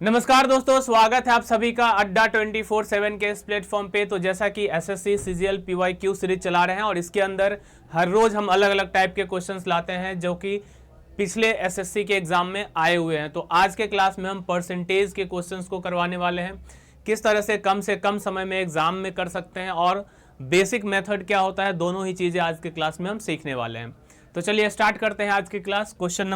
नमस्कार दोस्तों, स्वागत है आप सभी का अड्डा 24/7 के इस प्लेटफॉर्म पे। तो जैसा कि एसएससी सीजीएल पीवाईक्यू सीरीज चला रहे हैं और इसके अंदर हर रोज हम अलग अलग टाइप के क्वेश्चंस लाते हैं जो कि पिछले एसएससी के एग्जाम में आए हुए हैं। तो आज के क्लास में हम परसेंटेज के क्वेश्चंस को करवाने वाले हैं, किस तरह से कम समय में एग्जाम में कर सकते हैं और बेसिक मेथड क्या होता है, दोनों ही चीजें आज के क्लास में हम सीखने वाले हैं। तो चलिए स्टार्ट करते हैं आज की क्लास। क्वेश्चन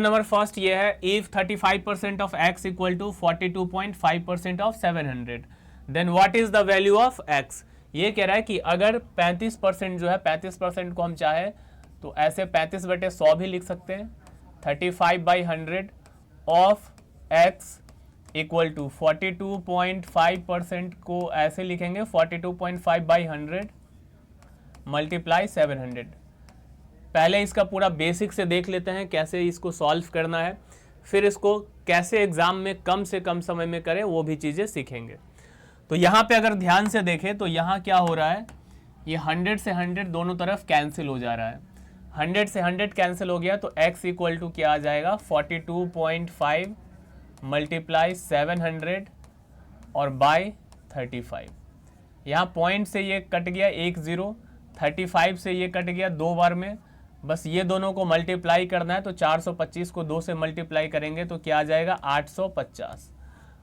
नंबर फर्स्ट ये है, if 35% of x equal to 42.5% of 700 then what is the value of x। ये कह रहा है कि अगर 35% जो है, 35% को हम चाहे तो ऐसे 35/100 भी लिख सकते हैं। 35/100 ऑफ x इक्वल टू 42.5% को ऐसे लिखेंगे 42.5/100 मल्टीप्लाई 700। पहले इसका पूरा बेसिक से देख लेते हैं कैसे इसको सॉल्व करना है, फिर इसको कैसे एग्जाम में कम से कम समय में करें वो भी चीज़ें सीखेंगे। तो यहाँ पे अगर ध्यान से देखें तो यहाँ क्या हो रहा है, ये 100 से 100 दोनों तरफ कैंसिल हो जा रहा है। 100 से 100 कैंसिल हो गया तो x इक्वल टू क्या आ जाएगा, 42.5 मल्टीप्लाई 700 और बाय 35। यहाँ पॉइंट से ये कट गया 1 0, 35 से ये कट गया 2 बार में, बस ये दोनों को मल्टीप्लाई करना है। तो 425 को 2 से मल्टीप्लाई करेंगे तो क्या आ जाएगा, 850।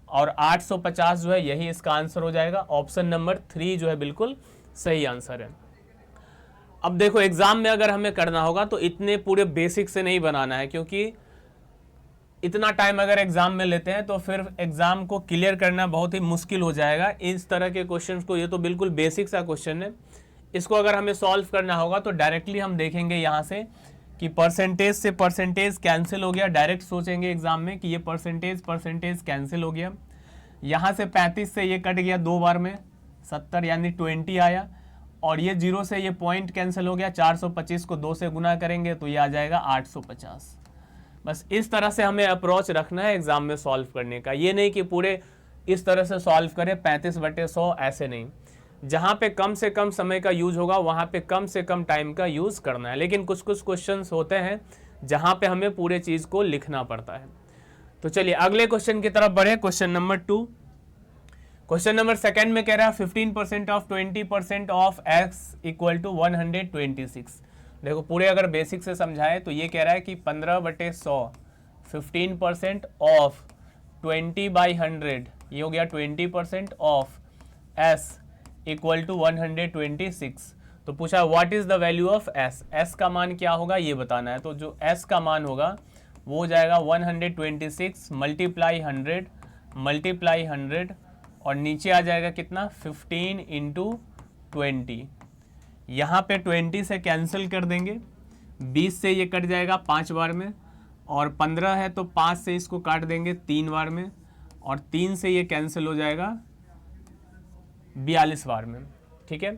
और 850 जो है यही इसका आंसर हो जाएगा। ऑप्शन नंबर 3 जो है बिल्कुल सही आंसर है। अब देखो एग्जाम में अगर हमें करना होगा तो इतने पूरे बेसिक से नहीं बनाना है, क्योंकि इतना टाइम अगर एग्जाम में लेते हैं तो फिर एग्जाम को क्लियर करना बहुत ही मुश्किल हो जाएगा। इस तरह के क्वेश्चंस को, ये तो बिल्कुल बेसिक सा क्वेश्चन है, इसको अगर हमें सॉल्व करना होगा तो डायरेक्टली हम देखेंगे यहाँ से कि परसेंटेज से परसेंटेज कैंसिल हो गया। डायरेक्ट सोचेंगे एग्जाम में कि ये परसेंटेज कैंसिल हो गया। यहाँ से 35 से ये कट गया 2 बार में, 70 यानी 20 आया। और ये 0 से ये पॉइंट कैंसिल हो गया, 425 को 2 से गुना करेंगे तो ये आ जाएगा 850। बस इस तरह से हमें अप्रोच रखना है एग्जाम में सॉल्व करने का। ये नहीं कि पूरे इस तरह से सॉल्व करें 35/100, ऐसे नहीं। जहाँ पे कम से कम समय का यूज होगा वहाँ पे कम से कम टाइम का यूज करना है। लेकिन कुछ कुछ क्वेश्चंस होते हैं जहाँ पे हमें पूरे चीज को लिखना पड़ता है। तो चलिए अगले क्वेश्चन की तरफ बढ़े। Question number 2। क्वेश्चन नंबर 2 में कह रहा है 15% of 20% of x equal to 126। देखो पूरे अगर बेसिक से समझाए तो ये कह रहा है कि 15/100 15% ऑफ 20/100 ये हो गया 20% ऑफ s इक्वल टू 126। तो पूछा what is the value of s। s का मान क्या होगा ये बताना है। तो जो s का मान होगा वो हो जाएगा 126 मल्टीप्लाई 100 और नीचे आ जाएगा कितना, 15 इंटू 20। यहाँ पे 20 से कैंसिल कर देंगे, 20 से ये कट जाएगा 5 बार में, और 15 है तो 5 से इसको काट देंगे 3 बार में, और 3 से ये कैंसिल हो जाएगा 42 बार में। ठीक है,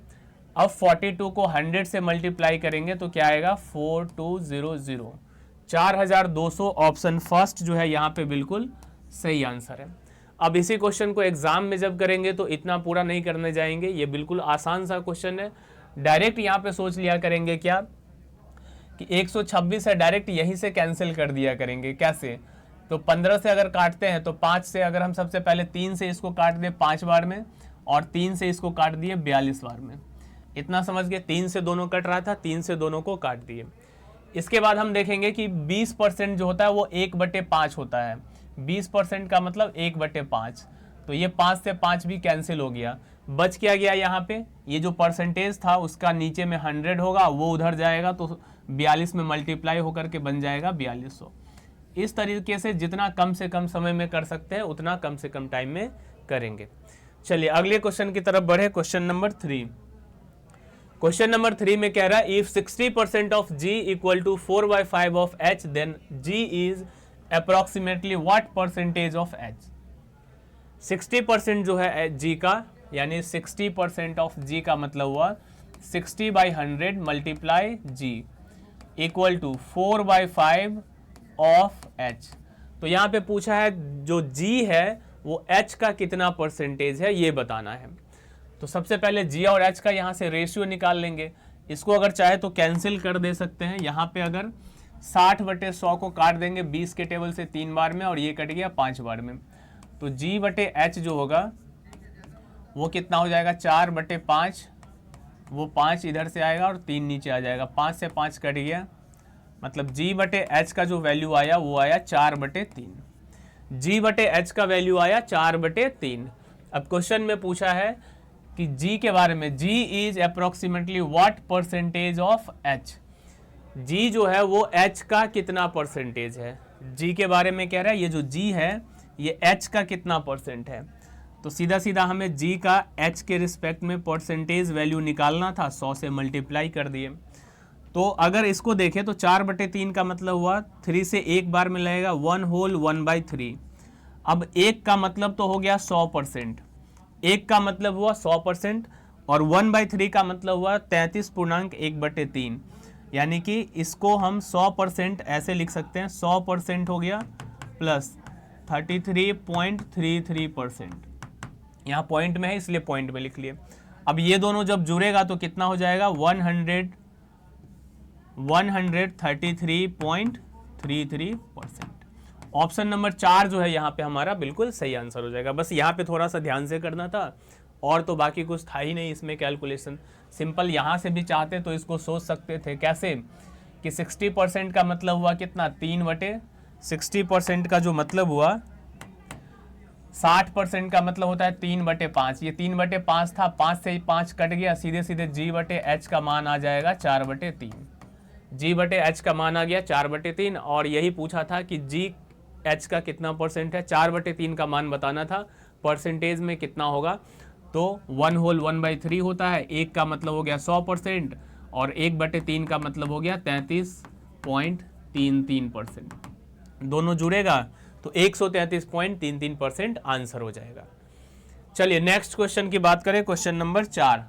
अब 42 को 100 से मल्टीप्लाई करेंगे तो क्या आएगा, 4200 4200। ऑप्शन फर्स्ट जो है यहाँ पे बिल्कुल सही आंसर है। अब इसी क्वेश्चन को एग्जाम में जब करेंगे तो इतना पूरा नहीं करने जाएंगे, ये बिल्कुल आसान सा क्वेश्चन है। डायरेक्ट यहाँ पे सोच लिया करेंगे क्या कि 126 है, डायरेक्ट यहीं से कैंसिल कर दिया करेंगे। कैसे, तो 15 से अगर काटते हैं तो 5 से अगर हम सबसे पहले 3 से इसको काट दें 5 बार में, और 3 से इसको काट दिए 42 बार में। इतना समझ गए, 3 से दोनों कट रहा था, 3 से दोनों को काट दिए। इसके बाद हम देखेंगे कि 20% जो होता है वो 1/5 होता है। 20% का मतलब 1/5। तो ये 5 से 5 भी कैंसिल हो गया, बच क्या गया यहाँ पे, ये जो परसेंटेज था उसका नीचे में 100 होगा, वो उधर जाएगा तो 42 में मल्टीप्लाई होकर के बन जाएगा 4200। इस तरीके से जितना कम से कम समय में कर सकते हैं उतना कम से कम टाइम में करेंगे। चलिए अगले क्वेश्चन की तरफ बढ़े। Question number 3। क्वेश्चन नंबर 3 में कह रहा है if 60% of g equal to 4/5 of h then g is approximately what percentage of h। 60% जो है g का, यानी 60% ऑफ g का मतलब हुआ 60/100 multiply g equal to 4/5 of h। तो यहाँ पे पूछा है जो g है वो h का कितना परसेंटेज है ये बताना है। तो सबसे पहले g और h का यहाँ से रेशियो निकाल लेंगे। इसको अगर चाहे तो कैंसिल कर दे सकते हैं। यहाँ पे अगर 60/100 को काट देंगे 20 के टेबल से 3 बार में और ये कट गया 5 बार में। तो G/H जो होगा वो कितना हो जाएगा 4/5, वो 5 इधर से आएगा और 3 नीचे आ जाएगा, 5 से 5 कट गया, मतलब G/H का जो वैल्यू आया वो आया 4/3। G/H का वैल्यू आया 4/3। अब क्वेश्चन में पूछा है कि G के बारे में, G is approximately what percentage of H। G जो है वो H का कितना परसेंटेज है, G के बारे में कह रहा है। ये जो G है ये H का कितना परसेंट है, तो सीधा सीधा हमें G का H के रिस्पेक्ट में परसेंटेज वैल्यू निकालना था, 100 से मल्टीप्लाई कर दिए। तो अगर इसको देखें तो 4/3 का मतलब हुआ 3 से एक बार में लगेगा 1 होल 1/3। अब 1 का मतलब तो हो गया 100%, 1 का मतलब हुआ 100% और 1/3 का मतलब हुआ 33.1/3, यानी कि इसको हम 100% ऐसे लिख सकते हैं, 100% हो गया प्लस 33.33%। यहाँ पॉइंट में है इसलिए पॉइंट में लिख लिए। अब ये दोनों जब जुड़ेगा तो कितना हो जाएगा 133.33%। ऑप्शन नंबर 4 जो है यहाँ पे हमारा बिल्कुल सही आंसर हो जाएगा। बस यहाँ पे थोड़ा सा ध्यान से करना था और तो बाकी कुछ था ही नहीं इसमें कैलकुलेशन। सिंपल यहाँ से भी चाहते तो इसको सोच सकते थे कैसे कि 60% का मतलब हुआ कितना 3/60% का जो मतलब हुआ 60% का मतलब होता है 3/5। ये 3/5 था, 5 से 5 कट गया, सीधे सीधे G/H का मान आ जाएगा 4/3। G/H का मान आ गया 4/3 और यही पूछा था कि G/H का कितना परसेंट है, 4/3 का मान बताना था, परसेंटेज में कितना होगा। तो 1 होल 1/3 होता है, 1 का मतलब हो गया 100% और 1/3 का मतलब हो गया 33.33%। दोनों जुड़ेगा तो 133.33% आंसर हो जाएगा। चलिए नेक्स्ट क्वेश्चन की बात करें, क्वेश्चन नंबर 4।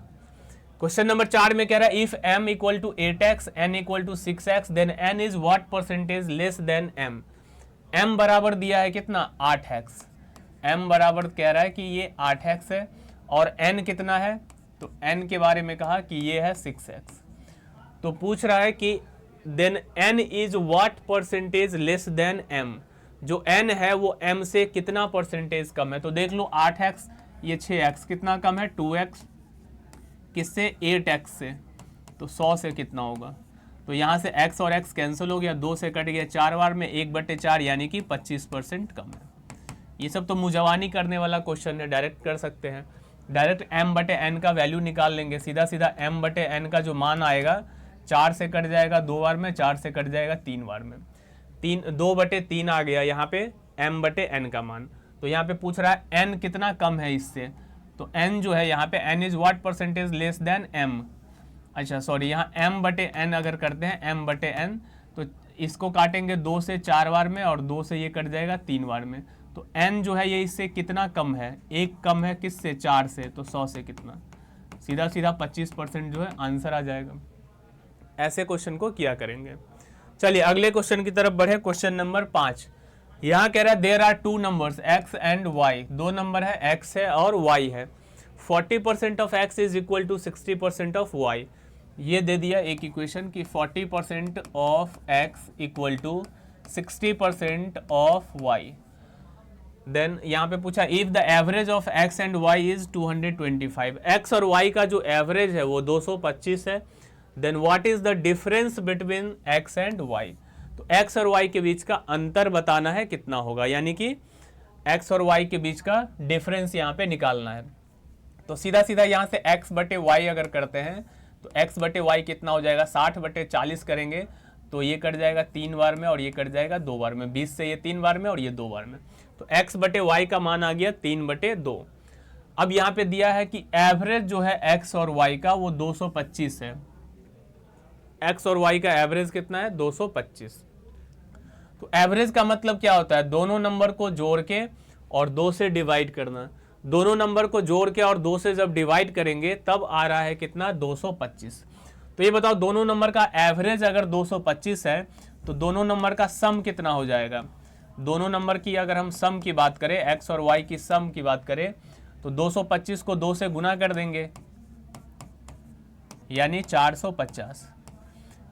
क्वेश्चन नंबर 4 में कह रहा है if m equal to 8x n equal to 6x then n is what percentage less than m। m बराबर दिया है कितना 8x, m बराबर कह रहा है कि ये 8x है और n कितना है, तो n के बारे में कहा कि ये है 6x। तो पूछ रहा है कि then n is what percentage less than m, जो n है वो m से कितना परसेंटेज कम है। तो देख लो 8x ये 6x कितना कम है 2x, किससे 8x से, तो 100 से कितना होगा। तो यहाँ से x और x कैंसिल हो गया, 2 से कट गया 4 बार में 1/4 यानी कि 25% कम है। ये सब तो मुजवानी करने वाला क्वेश्चन है, डायरेक्ट कर सकते हैं, डायरेक्ट m/n का वैल्यू निकाल लेंगे। सीधा सीधा m/n का जो मान आएगा 4 से कट जाएगा 2 बार में, 4 से कट जाएगा 3 बार में, 2/3 आ गया यहाँ पे m/n का मान। तो यहाँ पे पूछ रहा है n कितना कम है इससे, तो n जो है यहाँ पे n is what percentage less than m। अच्छा सॉरी, यहाँ m/n अगर करते हैं m/n तो इसको काटेंगे 2 से 4 बार में और 2 से ये कट जाएगा 3 बार में। तो n जो है ये इससे कितना कम है, 1 कम है किससे 4 से, तो 100 से कितना, सीधा सीधा 25% जो है आंसर आ जाएगा। ऐसे क्वेश्चन को किया करेंगे। चलिए अगले क्वेश्चन की तरफ बढ़े, क्वेश्चन नंबर 5। यहाँ कह रहा है there are 2 numbers x and y, 2 number है x है और y है। 40% of x is equal to 60% of y। ये दे दिया एक इक्वेशन की 40% of x equal to 60% of y। Then यहाँ पे पूछा if the average of x and y is 225, x और y का जो एवरेज है वो 225 है। Then what is the difference between x and y, तो x और y के बीच का अंतर बताना है कितना होगा, यानी कि x और y के बीच का डिफरेंस यहाँ पे निकालना है। तो सीधा सीधा यहाँ से x/y अगर करते हैं तो x/y कितना हो जाएगा 60/40 करेंगे तो ये कट जाएगा 3 बार में और ये कट जाएगा 2 बार में, 20 से ये 3 बार में और ये 2 बार में। तो x/y का मान आ गया 3/2। अब यहाँ पे दिया है कि एवरेज जो है x और y का वो 225 है, x और y का एवरेज कितना है 225। तो एवरेज का मतलब क्या होता है, दोनों नंबर को जोड़ के और 2 से डिवाइड करना। दोनों नंबर को जोड़ के और 2 से जब डिवाइड करेंगे तब आ रहा है कितना 225। तो ये बताओ दोनों नंबर का एवरेज अगर 225 है तो दोनों नंबर का सम कितना हो जाएगा। दोनों नंबर की अगर हम सम की बात करें, x और y की सम की बात करें तो 225 को 2 से गुना कर देंगे यानी 450।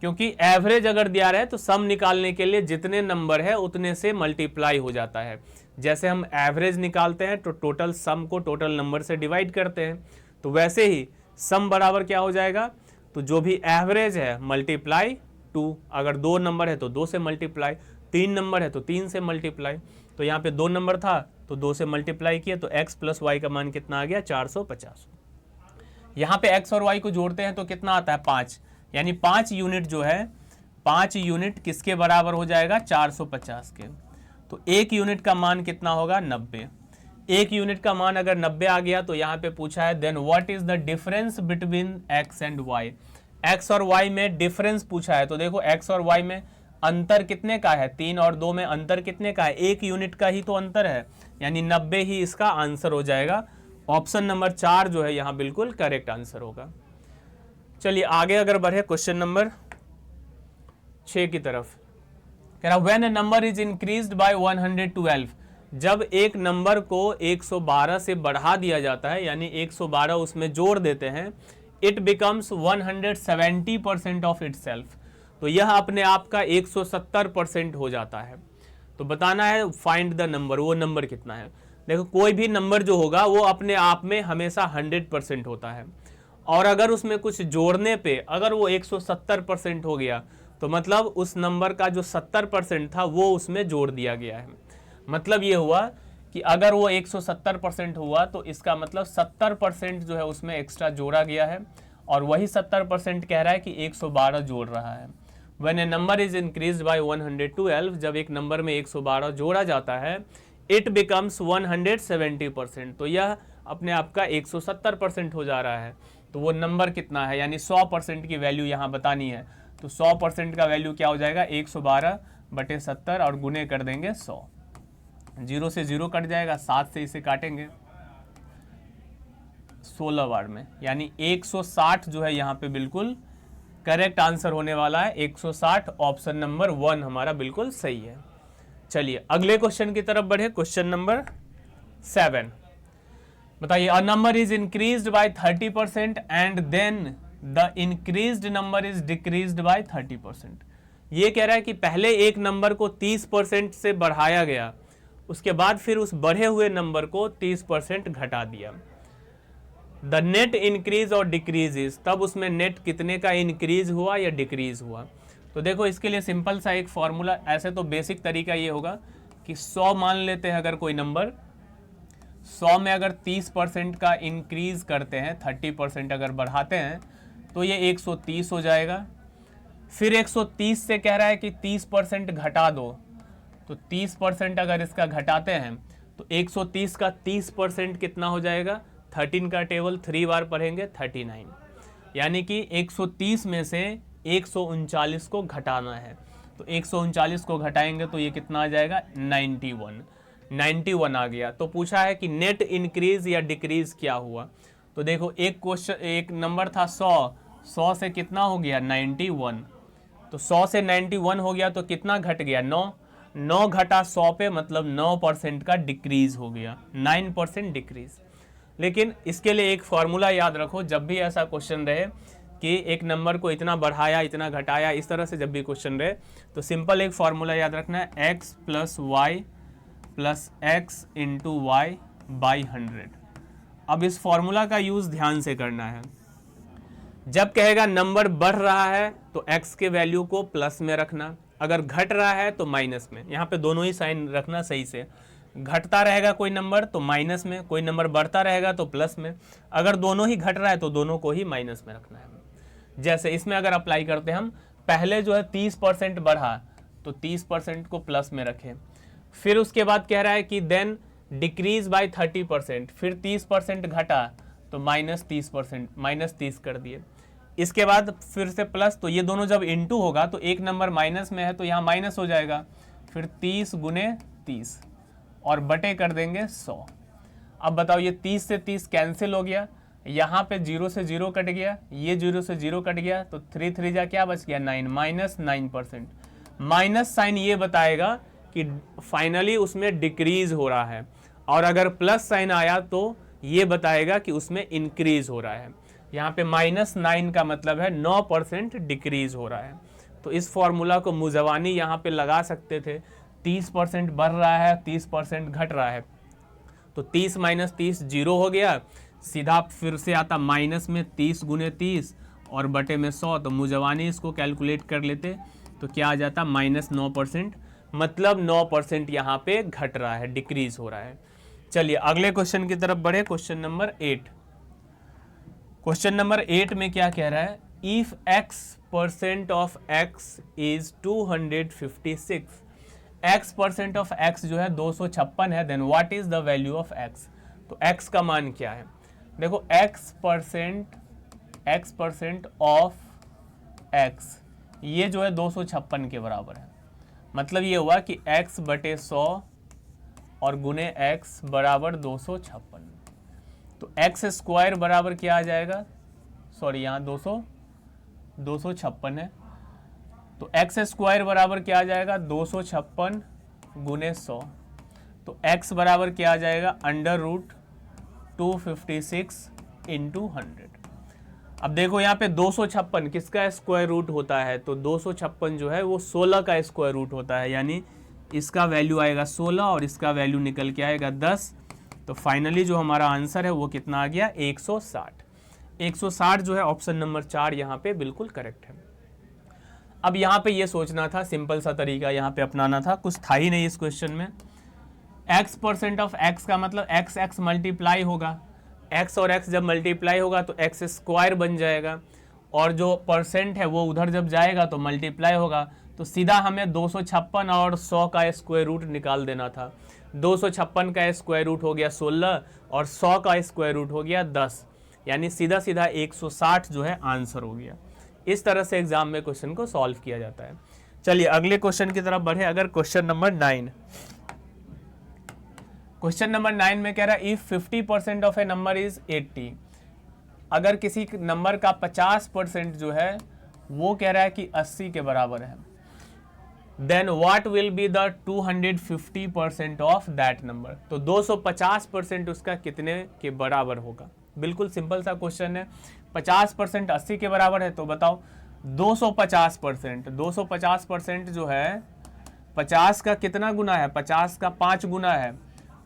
क्योंकि एवरेज अगर दिया रहे तो सम निकालने के लिए जितने नंबर है उतने से मल्टीप्लाई हो जाता है। जैसे हम एवरेज निकालते हैं तो टोटल सम को टोटल नंबर से डिवाइड करते हैं, तो वैसे ही सम बराबर क्या हो जाएगा, तो जो भी एवरेज है मल्टीप्लाई 2, अगर 2 नंबर है तो 2 से मल्टीप्लाई, 3 नंबर है तो 3 से मल्टीप्लाई। तो यहाँ पे 2 नंबर था तो 2 से मल्टीप्लाई किया तो x प्लस वाई का मान कितना आ गया 450। यहाँ पे x और y को जोड़ते हैं तो कितना आता है 5, यानी 5 यूनिट जो है 5 यूनिट किसके बराबर हो जाएगा 450 के। तो 1 यूनिट का मान कितना होगा 90। 1 यूनिट का मान अगर 90 आ गया तो यहाँ पे पूछा है then what is the difference between x and y। x और y में डिफरेंस पूछा है, तो देखो x और y में अंतर कितने का है, 3 और 2 में अंतर कितने का है, 1 यूनिट का ही तो अंतर है, यानी 90 ही इसका आंसर हो जाएगा। ऑप्शन नंबर 4 जो है यहाँ बिल्कुल करेक्ट आंसर होगा। चलिए आगे अगर बढ़े क्वेश्चन नंबर 6 की तरफ, कह रहा when a number is increased bye 112, जब एक नंबर को 112 से बढ़ा दिया जाता है, यानी 112 उसमें जोड़ देते हैं, इट बिकम्स 170% ऑफ इटसेल्फ, तो यह अपने आप का 170% हो जाता है। तो बताना है फाइंड द नंबर, वो नंबर कितना है। देखो कोई भी नंबर जो होगा वो अपने आप में हमेशा 100% होता है, और अगर उसमें कुछ जोड़ने पे अगर वो 170% हो गया तो मतलब उस नंबर का जो 70% था वो उसमें जोड़ दिया गया है। मतलब ये हुआ कि अगर वो 170% हुआ तो इसका मतलब 70% जो है उसमें एक्स्ट्रा जोड़ा गया है, और वही 70% कह रहा है कि 112 जोड़ रहा है। When a number is increased by 112, जब एक नंबर में 112 जोड़ा जाता है, it becomes 170%, तो यह अपने आप का 170% हो जा रहा है। तो वो नंबर कितना है, यानी 100% की वैल्यू यहाँ बतानी है। तो 100% का वैल्यू क्या हो जाएगा 112/70 और गुने कर देंगे 100, 0 से 0 कट जाएगा, 7 से इसे काटेंगे 16 बार में, यानी 160 जो है यहाँ पे बिल्कुल करेक्ट आंसर होने वाला है। 160 ऑप्शन नंबर 1 हमारा बिल्कुल सही है। चलिए अगले क्वेश्चन की तरफ बढ़े, क्वेश्चन नंबर 7। बताइए a number is increased by 30% and then the increased number is decreased by 30%। ये कह रहा है कि पहले एक नंबर को 30% से बढ़ाया गया, उसके बाद फिर उस बढ़े हुए नंबर को 30% घटा दिया। द नेट इंक्रीज और डिक्रीज इज, तब उसमें नेट कितने का इंक्रीज हुआ या डिक्रीज हुआ। तो देखो इसके लिए सिंपल सा एक फॉर्मूला, ऐसे तो बेसिक तरीका ये होगा कि 100 मान लेते हैं अगर कोई नंबर, 100 में अगर 30% का इंक्रीज करते हैं, 30% अगर बढ़ाते हैं तो ये 130 हो जाएगा। फिर 130 से कह रहा है कि 30% घटा दो, तो 30% अगर इसका घटाते हैं तो 130 का 30% कितना हो जाएगा, 13 का टेबल 3 बार पढ़ेंगे 39, यानी कि 130 में से 139 को घटाना है। तो 139 को घटाएंगे तो ये कितना आ जाएगा 91 आ गया। तो पूछा है कि नेट इंक्रीज या डिक्रीज क्या हुआ। तो देखो एक क्वेश्चन, एक नंबर था 100 से कितना हो गया 91, तो 100 से 91 हो गया तो कितना घट गया 9 घटा 100 पे, मतलब 9% का डिक्रीज हो गया, 9% डिक्रीज। लेकिन इसके लिए एक फॉर्मूला याद रखो, जब भी ऐसा क्वेश्चन रहे कि एक नंबर को इतना बढ़ाया इतना घटाया, इस तरह से जब भी क्वेश्चन रहे तो सिंपल एक फॉर्मूला याद रखना है, x plus y plus x into y by 100। अब इस फॉर्मूला का यूज ध्यान से करना है। जब कहेगा नंबर बढ़ रहा है तो x के वैल्यू को प्लस में रखना, अगर घट रहा है तो माइनस में। यहाँ पे दोनों ही साइन रखना सही से, घटता रहेगा कोई नंबर तो माइनस में, कोई नंबर बढ़ता रहेगा तो प्लस में। अगर दोनों ही घट रहा है तो दोनों को ही माइनस में रखना है। जैसे इसमें अगर अप्लाई करते हैं हम, पहले जो है 30% बढ़ा तो 30% को प्लस में रखें, फिर उसके बाद कह रहा है कि देन डिक्रीज बाय 30%, फिर 30% घटा तो माइनस 30%, माइनस 30 कर दिए। इसके बाद फिर से प्लस, तो ये दोनों जब इनटू होगा तो एक नंबर माइनस में है तो यहाँ माइनस हो जाएगा, फिर 30 गुने 30 और बटे कर देंगे 100। अब बताओ ये 30 से 30 कैंसिल हो गया, यहाँ पे 0 से 0 कट गया, ये 0 से 0 कट गया, तो 3 3 जा क्या बच गया 9, माइनस 9%। माइनस साइन ये बताएगा कि फाइनली उसमें डिक्रीज हो रहा है, और अगर प्लस साइन आया तो ये बताएगा कि उसमें इंक्रीज हो रहा है। यहाँ पे -9 का मतलब है 9% डिक्रीज हो रहा है। तो इस फॉर्मूला को मुजवानी यहाँ पे लगा सकते थे। 30% बढ़ रहा है, 30% घट रहा है, तो 30 माइनस 30 जीरो हो गया, सीधा फिर से आता माइनस में 30 गुने 30 और बटे में 100, तो मुजवानी इसको कैलकुलेट कर लेते तो क्या आ जाता -9%, मतलब 9% यहाँ पे घट रहा है, डिक्रीज हो रहा है। चलिए अगले क्वेश्चन की तरफ बढ़े, क्वेश्चन नंबर 8। क्वेश्चन नंबर 8 में क्या कह रहा है, if x% of x is 256, x% of x जो है 256 है, then what is the value of x। तो x का मान क्या है, देखो x% ऑफ x ये जो है 256 के बराबर है, मतलब ये हुआ कि x बटे 100 और गुने x बराबर 256, तो x स्क्वायर बराबर क्या आ जाएगा, सॉरी यहाँ 256 है, तो x स्क्वायर बराबर क्या आ जाएगा 256 गुने 100, तो x बराबर क्या आ जाएगा √256 इंटू 100। अब देखो यहाँ पे 256 किसका स्क्वायर रूट होता है, तो 256 जो है वो 16 का स्क्वायर रूट होता है, यानी इसका वैल्यू आएगा 16 और इसका वैल्यू निकल के आएगा 10। तो फाइनली जो हमारा आंसर है वो कितना आ गया 160। 160 जो है ऑप्शन नंबर 4 यहाँ पे बिल्कुल करेक्ट है। अब यहाँ पे ये सोचना था, सिंपल सा तरीका यहाँ पे अपनाना था, कुछ था ही नहीं इस क्वेश्चन में। x% ऑफ x का मतलब x मल्टीप्लाई होगा, x और x जब मल्टीप्लाई होगा तो x स्क्वायर बन जाएगा, और जो परसेंट है वो उधर जब जाएगा तो मल्टीप्लाई होगा, तो सीधा हमें 256 और 100 का स्क्वायर रूट निकाल देना था। 256 का स्क्वायर रूट हो गया 16 और 100 का स्क्वायर रूट हो गया 10, यानी सीधा सीधा 160 जो है आंसर हो गया। इस तरह से एग्जाम में क्वेश्चन को सॉल्व किया जाता है। चलिए अगले क्वेश्चन की तरफ बढ़े, अगर क्वेश्चन नंबर 9, क्वेश्चन नंबर 9 में कह रहा है if 50% of A number is 80, अगर किसी नंबर का 50% जो है वो कह रहा है कि 80 के बराबर है, then what will be the 250% of that number. तो 250% उसका कितने के बराबर होगा। बिल्कुल सिंपल सा क्वेश्चन है, 50% 80 के बराबर है, तो बताओ 250% जो है 50 का कितना गुना है, 50 का 5 गुना है,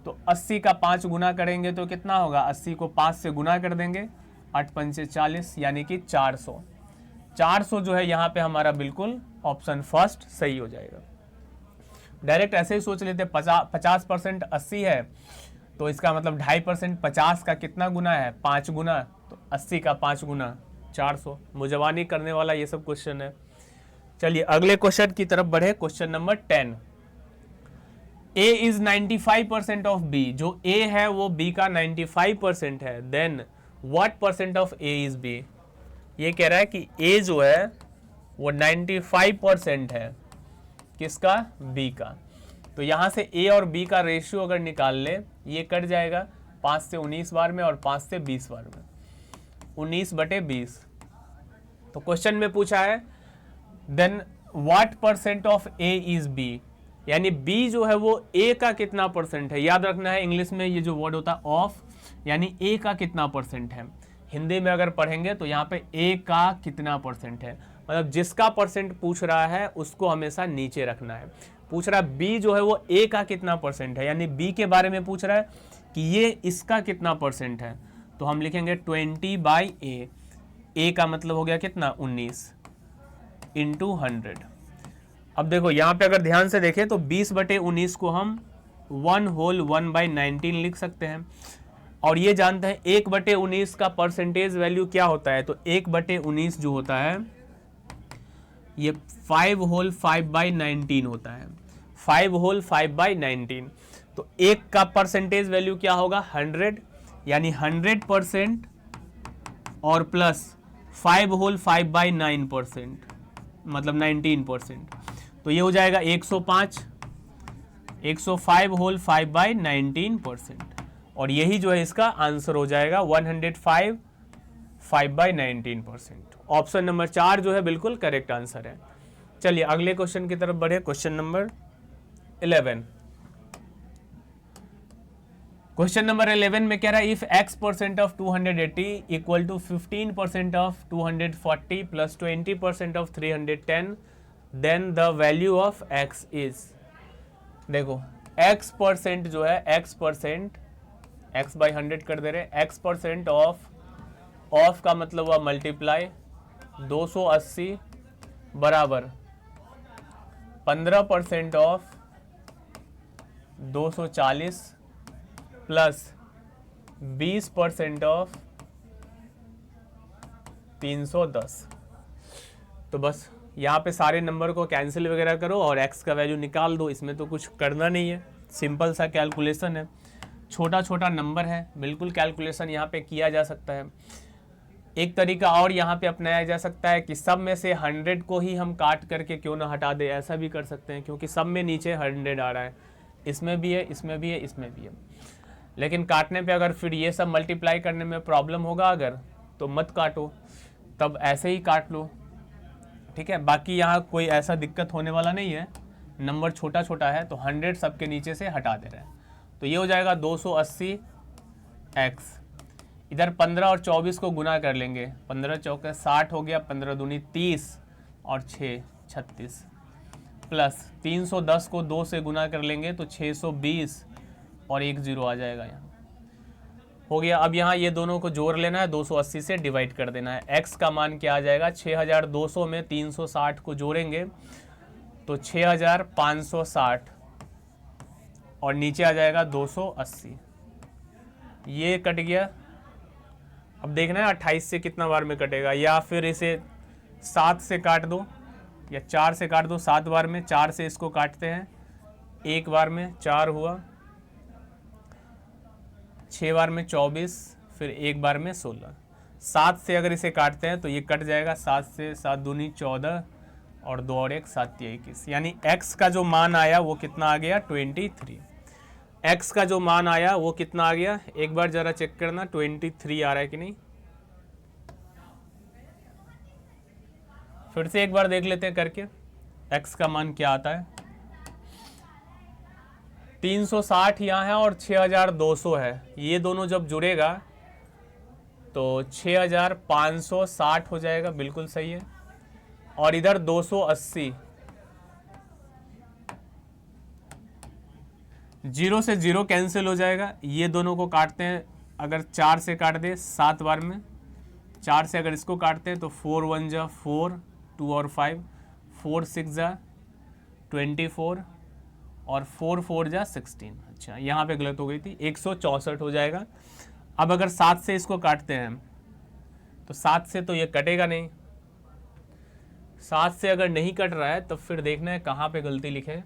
तो 80 का 5 गुना करेंगे तो कितना होगा, 80 को 5 से गुना कर देंगे, 8 पंचे 40 यानी कि 400। 400 जो है यहाँ पे हमारा बिल्कुल ऑप्शन फर्स्ट सही हो जाएगा। डायरेक्ट ऐसे ही सोच लेते, 50% 80 है तो इसका मतलब 2.5% 50 का कितना गुना है, 5 गुना, तो 80 का 5 गुना 400। मुजवानी करने वाला ये सब क्वेश्चन है। चलिए अगले क्वेश्चन की तरफ बढ़े, question number 10। A is 95% of B, जो A है वो B का 95% है, then what percent of A is B। ये कह रहा है कि A जो है वो 95% है किसका, B का। तो यहाँ से A और B का रेशियो अगर निकाल ले, ये कट जाएगा 5 से 19 बार में और 5 से 20 बार में, 19/20। तो क्वेश्चन में पूछा है then what percent of A is B, यानी B जो है वो A का कितना परसेंट है। याद रखना है इंग्लिश में ये जो वर्ड होता है ऑफ, यानी A का कितना परसेंट है। हिंदी में अगर पढ़ेंगे तो यहाँ पे A का कितना परसेंट है, मतलब जिसका परसेंट पूछ रहा है उसको हमेशा नीचे रखना है। पूछ रहा है B जो है वो A का कितना परसेंट है, यानी B के बारे में पूछ रहा है कि ये इसका कितना परसेंट है, तो हम लिखेंगे 20/A। A का मतलब हो गया कितना 19 इंटू 100। अब देखो यहाँ पे अगर ध्यान से देखें तो 20/19 को हम 1/19 लिख सकते हैं, और ये जानते हैं 1/19 का परसेंटेज वैल्यू क्या होता है। तो 1/19 जो होता है ये 5/19 होता है, 5/19। तो 1 का परसेंटेज वैल्यू क्या होगा 100, यानी 100% और प्लस 5/9%, मतलब 19%। तो ये हो जाएगा 105, 105/19%, और यही जो है इसका आंसर हो जाएगा 105 5/19%। ऑप्शन नंबर 4 जो है बिल्कुल करेक्ट आंसर है। चलिए अगले क्वेश्चन की तरफ बढ़े, क्वेश्चन नंबर 11। क्वेश्चन नंबर 11 में कह रहा है if x% of 280 equal to 15% of 240 plus 20% of 310, then the value of x is, देखो x% जो है, x% x बाई 100 कर दे रहे, x% ऑफ का मतलब हुआ मल्टीप्लाई 280 बराबर 15% ऑफ 240 प्लस 20% ऑफ 310। तो बस यहाँ पे सारे नंबर को कैंसिल वगैरह करो और x का वैल्यू निकाल दो। इसमें तो कुछ करना नहीं है, सिंपल सा कैलकुलेशन है, छोटा छोटा नंबर है, बिल्कुल कैलकुलेशन यहाँ पे किया जा सकता है। एक तरीका और यहाँ पे अपनाया जा सकता है कि सब में से 100 को ही हम काट करके क्यों ना हटा दे, ऐसा भी कर सकते हैं, क्योंकि सब में नीचे 100 आ रहा है, इसमें भी है, इसमें भी है, इसमें भी है। लेकिन काटने पे अगर फिर ये सब मल्टीप्लाई करने में प्रॉब्लम होगा अगर, तो मत काटो, तब ऐसे ही काट लो, ठीक है। बाकी यहाँ कोई ऐसा दिक्कत होने वाला नहीं है, नंबर छोटा छोटा है तो 100 सबके नीचे से हटा दे रहे हैं। तो ये हो जाएगा 280 x, इधर 15 और 24 को गुना कर लेंगे, 15 चौके 60 हो गया, 15 दूनी 30 और 6 36, प्लस 310 को 2 से गुना कर लेंगे तो 620 और 1 0 आ जाएगा, यहाँ हो गया। अब यहाँ ये दोनों को जोड़ लेना है, 280 से डिवाइड कर देना है। x का मान क्या आ जाएगा, 6200 में 360 को जोड़ेंगे तो 6560 और नीचे आ जाएगा 280, ये कट गया। अब देखना है 28 से कितना बार में कटेगा, या फिर इसे 7 से काट दो या 4 से काट दो, 7 बार में, 4 से इसको काटते हैं, एक बार में 4 हुआ, 6 बार में 24, फिर एक बार में 16, 7 से अगर इसे काटते हैं तो ये कट जाएगा, 7 से 7 दूनी 14 और 2 और 1 7 21, यानी x का जो मान आया वो कितना आ गया 23। x का जो मान आया वो कितना आ गया, एक बार जरा चेक करना 23 आ रहा है कि नहीं, फिर से एक बार देख लेते हैं करके x का मान क्या आता है। 360 यहाँ है और 6200 है, ये दोनों जब जुड़ेगा तो 6560 हो जाएगा, बिल्कुल सही है। और इधर 280, 0 से 0 कैंसिल हो जाएगा, ये दोनों को काटते हैं, अगर 4 से काट दे 7 बार में, 4 से अगर इसको काटते हैं तो 4 1 जा 4, 2 और 5, 4 6 जा 24 और 4 4 जा 16। अच्छा यहाँ पे गलत हो गई थी, 164 हो जाएगा। अब अगर 7 से इसको काटते हैं तो 7 से तो ये कटेगा नहीं, 7 से अगर नहीं कट रहा है तो फिर देखना है कहाँ पे गलती लिखे,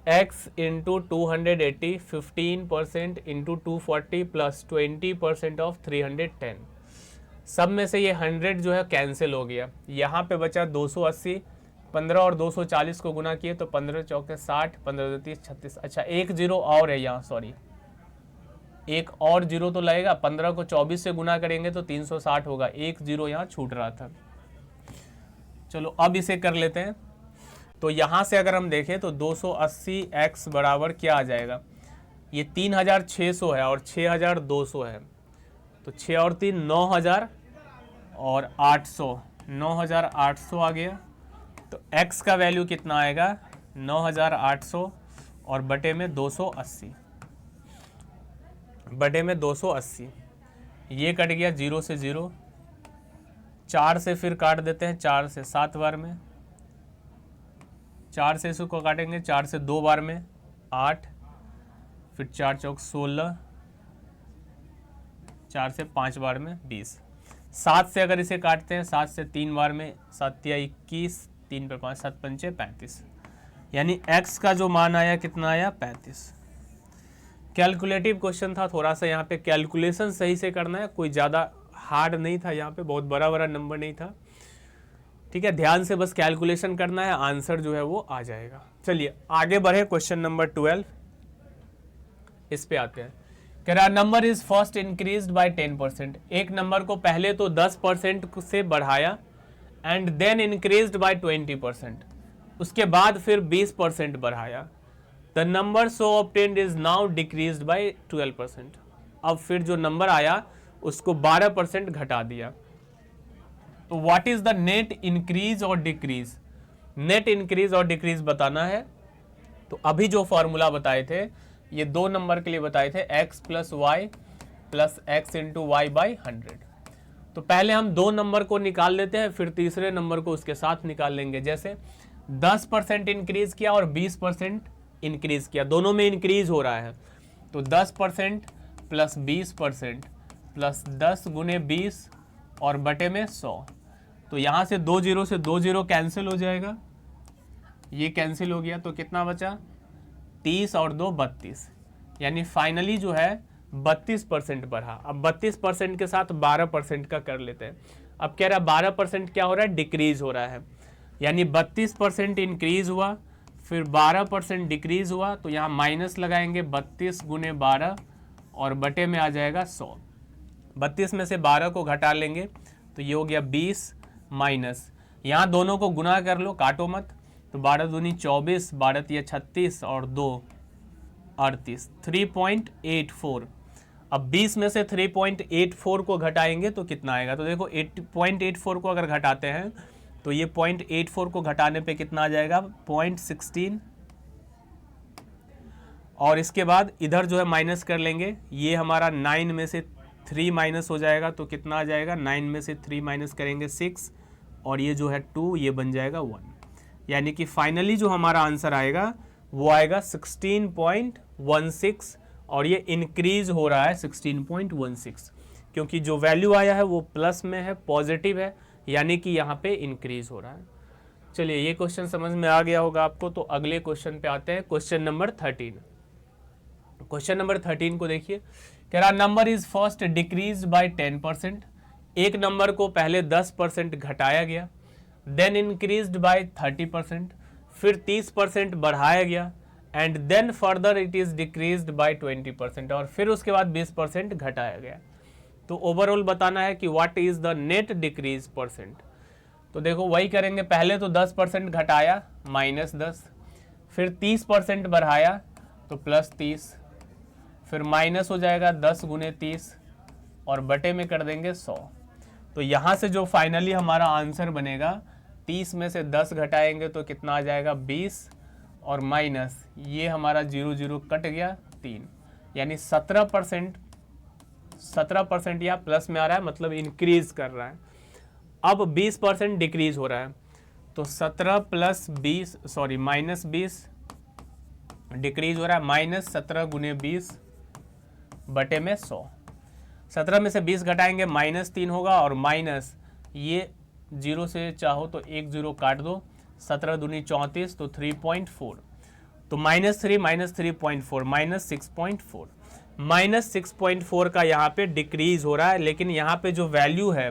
x into 280 15% into 240 plus 20% of 310, सब में से ये 100 जो है कैंसिल हो गया, यहाँ पे बचा 280, 15 और 240 को गुना किए तो 15 चौके 60, 15 30 36। अच्छा एक जीरो और है यहाँ, सॉरी एक और जीरो तो लगेगा, 15 को 24 से गुना करेंगे तो 360 होगा, एक जीरो यहाँ छूट रहा था। चलो अब इसे कर लेते हैं। तो यहाँ से अगर हम देखें तो 280x बराबर क्या आ जाएगा, ये 3600 है और 6200 है, तो 6 और 3 9000 और 800, 9800 आ गया। तो x का वैल्यू कितना आएगा 9800 और बटे में 280, बटे में 280, ये कट गया 0 से 0, 4 से फिर काट देते हैं, 4 से 7 बार में, 4 से इसको काटेंगे, 4 से 2 बार में 8, फिर 4 चौक 16, 4 से 5 बार में 20, 7 से अगर इसे काटते हैं 7 से 3 बार में, 7 या 21, 3 पर 5 7 पंचे 35, यानी x का जो मान आया कितना आया 35। कैलकुलेटिव क्वेश्चन था, थोड़ा सा यहाँ पे कैलकुलेशन सही से करना है, कोई ज़्यादा हार्ड नहीं था, यहाँ पे बहुत बड़ा बड़ा नंबर नहीं था, ठीक है। ध्यान से बस कैलकुलेशन करना है, आंसर जो है वो आ जाएगा। चलिए आगे बढ़े, क्वेश्चन नंबर 12 इस पे आते हैं। कह रहा number is first increased by 10%, एक नंबर को पहले तो 10% से बढ़ाया एंड देन इंक्रीज्ड बाय 20%, उसके बाद फिर 20% बढ़ाया। The number so obtained is now decreased bye 12%, अब फिर जो नंबर आया उसको 12% घटा दिया। तो what is the net increase और डिक्रीज, नेट इंक्रीज और डिक्रीज बताना है। तो अभी जो फॉर्मूला बताए थे ये 2 नंबर के लिए बताए थे, x plus y plus x into y by 100। तो पहले हम 2 नंबर को निकाल लेते हैं, फिर तीसरे नंबर को उसके साथ निकाल लेंगे। जैसे 10% इंक्रीज किया और 20% इंक्रीज किया, दोनों में इंक्रीज हो रहा है, तो 10% प्लस 20% प्लस 10 गुने 20 और बटे में 100। तो यहाँ से 2 जीरो से 2 जीरो कैंसिल हो जाएगा, ये कैंसिल हो गया, तो कितना बचा 30 और 2 32, यानी फाइनली जो है 32% बढ़ा। अब 32% के साथ 12% का कर लेते हैं। अब कह रहा है 12% क्या हो रहा है, डिक्रीज हो रहा है, यानी 32% इंक्रीज हुआ फिर 12% डिक्रीज हुआ, तो यहाँ माइनस लगाएंगे 32 गुने 12 और बटे में आ जाएगा 100। 32 में से 12 को घटा लेंगे तो ये हो गया 20 माइनस, यहाँ दोनों को गुना कर लो, काटो मत, तो 12 दूनी 24, 12 तिया 36 और 2 38, 3.84। अब 20 में से 3.84 को घटाएंगे तो कितना आएगा, तो देखो 8.84 को अगर घटाते हैं तो ये 0.84 को घटाने पे कितना आ जाएगा 0.16, और इसके बाद इधर जो है माइनस कर लेंगे, ये हमारा 9 में से 3 माइनस हो जाएगा तो कितना आ जाएगा, 9 में से 3 माइनस करेंगे 6, और ये जो है 2, ये बन जाएगा 1, यानी कि फाइनली जो हमारा आंसर आएगा वो आएगा 16.16, और ये इंक्रीज हो रहा है 16.16, क्योंकि जो वैल्यू आया है वो प्लस में है, पॉजिटिव है, यानी कि यहाँ पे इंक्रीज हो रहा है। चलिए ये क्वेश्चन समझ में आ गया होगा आपको, तो अगले क्वेश्चन पे आते हैं, क्वेश्चन नंबर 13। क्वेश्चन नंबर 13 को देखिए, कह रहा number is first decrease by 10%, एक नंबर को पहले 10% घटाया गया, देन इंक्रीज्ड बाय 30%, फिर 30% बढ़ाया गया, and then further it is decreased by 20%, और फिर उसके बाद 20% घटाया गया। तो ओवरऑल बताना है कि what is the net decrease percent. तो देखो वही करेंगे, पहले तो 10% घटाया -10, फिर 30% बढ़ाया तो +30, फिर माइनस हो जाएगा 10 गुने 30 और बटे में कर देंगे 100। तो यहाँ से जो फाइनली हमारा आंसर बनेगा, 30 में से 10 घटाएंगे तो कितना आ जाएगा 20, और माइनस ये हमारा 0 0 कट गया 3, यानी 17% या प्लस में आ रहा है, मतलब इंक्रीज कर रहा है। अब 20% डिक्रीज हो रहा है, तो 17 प्लस 20 सॉरी -20 डिक्रीज हो रहा है, -17 गुने 20 बटे में 100। 17 में से 20 घटाएंगे -3 होगा, और माइनस ये 0 से चाहो तो 1 0 काट दो, 17 दूनी 34, तो 3.4, तो -3 -3.4 -6.4, -6.4 का यहाँ पे डिक्रीज हो रहा है। लेकिन यहाँ पे जो वैल्यू है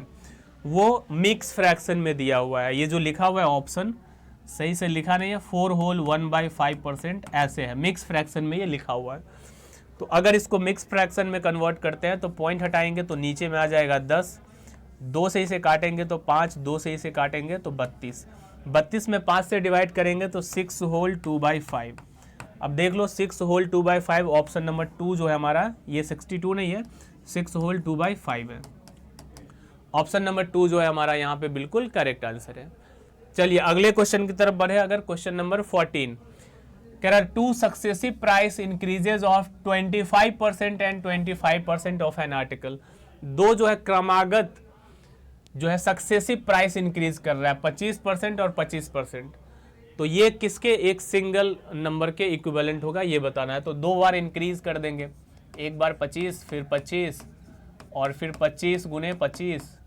वो मिक्स फ्रैक्शन में दिया हुआ है, ये जो लिखा हुआ है ऑप्शन सही से लिखा नहीं है, 4 होल 1/5% ऐसे है, मिक्स फ्रैक्शन में ये लिखा हुआ है। तो अगर इसको मिक्स फ्रैक्शन में कन्वर्ट करते हैं तो पॉइंट हटाएंगे तो नीचे में आ जाएगा 10, 2 से इसे काटेंगे तो 5, 2 से इसे काटेंगे तो 32, 32 में 5 से डिवाइड करेंगे तो 6 होल 2/5। अब देख लो 6 होल 2/5, ऑप्शन नंबर 2 जो है हमारा, ये 62 नहीं है, 6 होल 2/5 है। ऑप्शन नंबर 2 जो है हमारा यहाँ पे बिल्कुल करेक्ट आंसर है। चलिए अगले क्वेश्चन की तरफ बढ़े। अगर क्वेश्चन नंबर 14 कह रहा 2 successive price increases of 25% and 25% of an article, दो जो है क्रमागत जो है सक्सेसिव प्राइस इंक्रीज कर रहा है 25% और 25%, तो ये किसके एक सिंगल नंबर के इक्विवेलेंट होगा ये बताना है। तो 2 बार इंक्रीज कर देंगे, एक बार 25 फिर 25 और फिर 25 गुने 25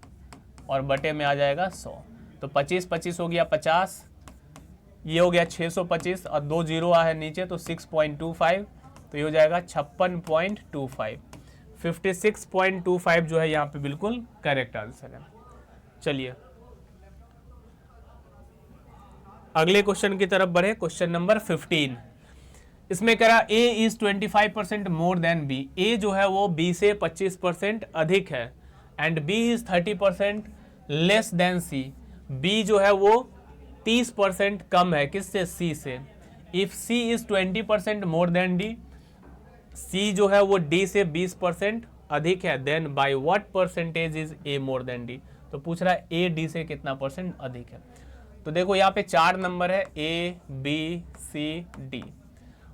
और बटे में आ जाएगा 100, तो 25 25 हो गया 50, ये हो गया 625 और 2 जीरो है नीचे तो 6.25, तो ये हो जाएगा 56.25, 56.25 जो है यहाँ पे बिल्कुल करेक्ट आंसर है। चलिए अगले क्वेश्चन की तरफ बढ़े। क्वेश्चन नंबर 15, इसमें कह रहा A is 25% more than B, A जो है वो बी से 25% अधिक है, and B is 30% less than C, B जो है वो 30% कम है किससे, सी से। If C is 20% more than D, C जो है वो डी से 20% अधिक है, then by what percentage is A more than D, तो पूछ रहा है ए डी से कितना परसेंट अधिक है। तो देखो यहाँ पे 4 नंबर है ए बी सी डी,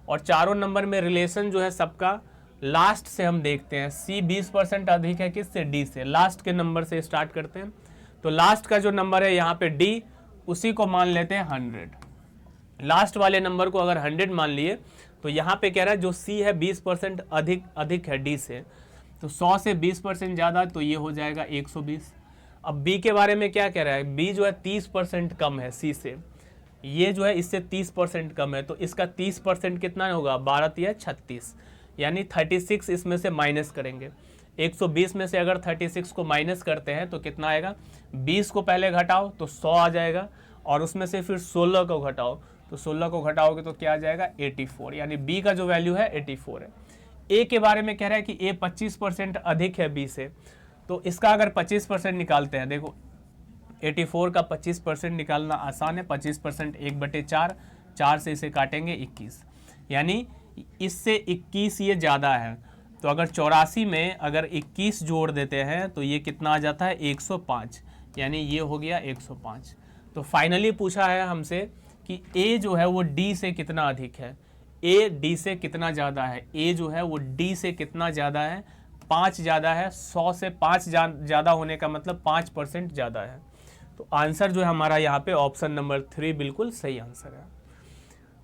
और चारों नंबर में रिलेशन जो है सबका लास्ट से हम देखते हैं। सी 20% अधिक है किससे, डी से। लास्ट के नंबर से स्टार्ट करते हैं, तो लास्ट का जो नंबर है यहाँ पे डी, उसी को मान लेते हैं 100। लास्ट वाले नंबर को अगर 100 मान लिए तो यहाँ पे कह रहा है जो सी है 20% अधिक है डी से, तो 100 से 20% ज़्यादा, तो ये हो जाएगा 120। अब बी के बारे में क्या कह रहा है, बी जो है 30% कम है सी से, ये जो है इससे 30% कम है, तो इसका 30% कितना होगा, 12 या 36, यानी 36 इसमें से माइनस करेंगे। 120 में से अगर 36 को माइनस करते हैं तो कितना आएगा, 20 को पहले घटाओ तो 100 आ जाएगा, और उसमें से फिर 16 को घटाओ, तो 16 को घटाओगे तो क्या आ जाएगा, 84, यानी बी का जो वैल्यू है 84 है। ए के बारे में कह रहा है कि ए 25% अधिक है बी से, तो इसका अगर 25% निकालते हैं, देखो 84 का 25% निकालना आसान है। 25% 1/4, 4 से इसे काटेंगे 21, यानी इससे 21 ये ज़्यादा है, तो अगर 84 में अगर 21 जोड़ देते हैं तो ये कितना आ जाता है, 105, यानी ये हो गया 105। तो फाइनली पूछा है हमसे कि ए जो है वो डी से कितना अधिक है, ए डी से कितना ज़्यादा है, ए जो है वो डी से कितना ज़्यादा है, 5 ज़्यादा है। 100 से 5 ज़्यादा होने का मतलब 5% ज़्यादा है। तो आंसर जो है हमारा यहाँ पे ऑप्शन नंबर 3 बिल्कुल सही आंसर है।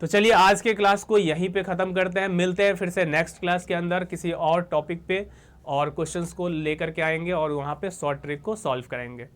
तो चलिए आज के क्लास को यहीं पे ख़त्म करते हैं, मिलते हैं फिर से नेक्स्ट क्लास के अंदर किसी और टॉपिक पे, और क्वेश्चंस को लेकर के आएंगे और वहाँ पे शॉर्ट ट्रिक को सॉल्व करेंगे।